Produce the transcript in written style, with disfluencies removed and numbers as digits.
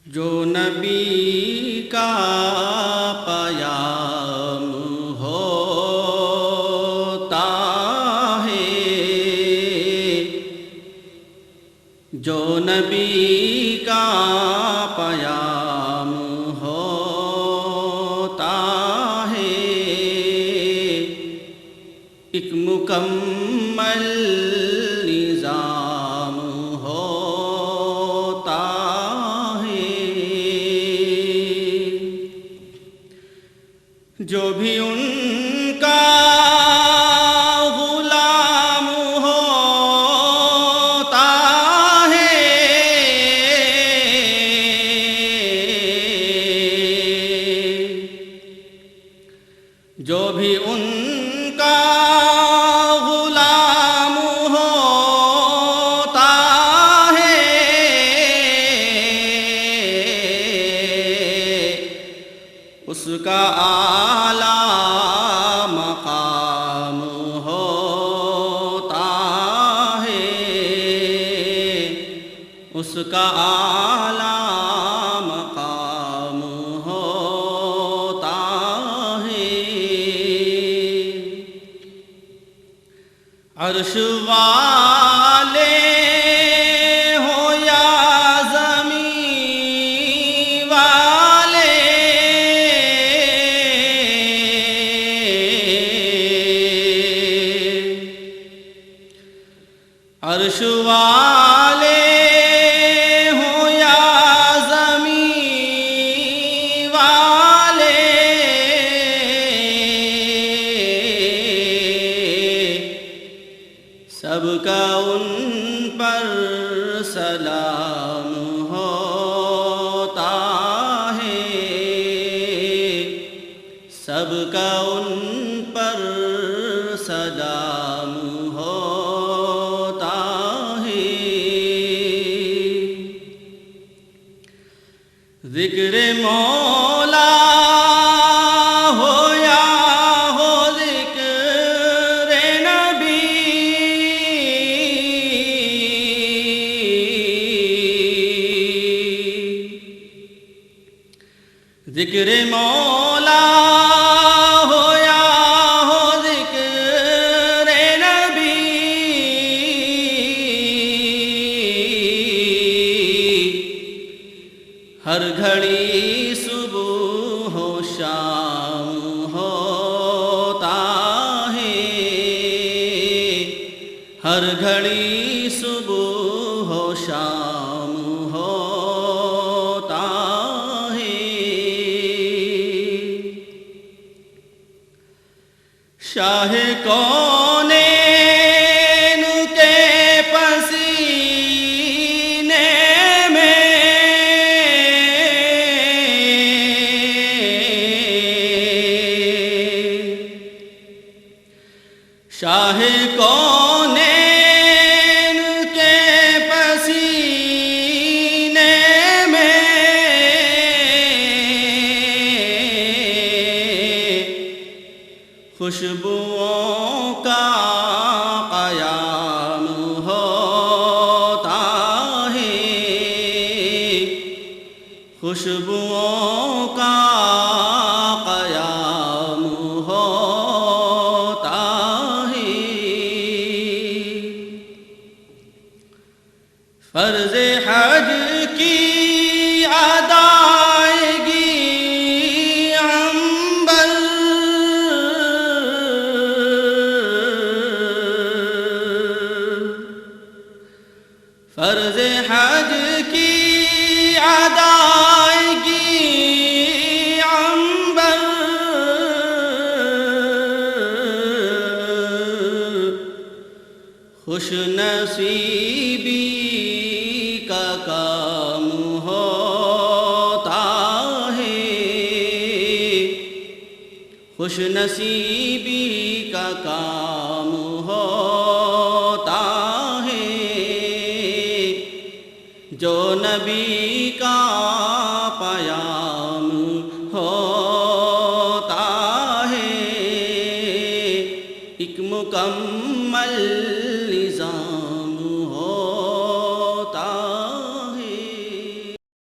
جو نبی کا پیام ہوتا ہے، جو نبی کا پیام ہوتا ہے، ایک مکمل نظام ہوتا ہے۔ جو بھی ان کا غلام ہوتا ہے، جو بھی ان کا غلام ہوتا ہے، اس کا اعلیٰ مقام ہوتا ہے، اس کا اعلیٰ مقام ہوتا ہے۔ عرش والے ہوں یا زمین والے، عرش والے ہوں یا زمین والے، سب کا ان پر سلام ہوتا ہے، سب کا ان پر سلام ہوتا ہے۔ ذکر مولا ہو یا ہو ذکر نبی، ذکر مولا ہو یا ہو ذکر نبی، ہر گھڑی صبح و شام ہوتا ہے، ہر گھڑی صبح و شام ہوتا ہے۔ شاہ کونین کے پسینے میں، شاہ کونین کے پسینے میں، خوشبوؤں کا قیام ہوتا ہے، خوشبوؤں کا قیام ہوتا ہے۔ فرض حج کی ادائیگی عنبر، فرض حج کی ادائیگی عنبر، خوش نصیبی کا کام ہوتا ہے، خوش نصیبی کا کام ہوتا ہے۔ جو نبی کا پیام ہوتا ہے، ایک مکمل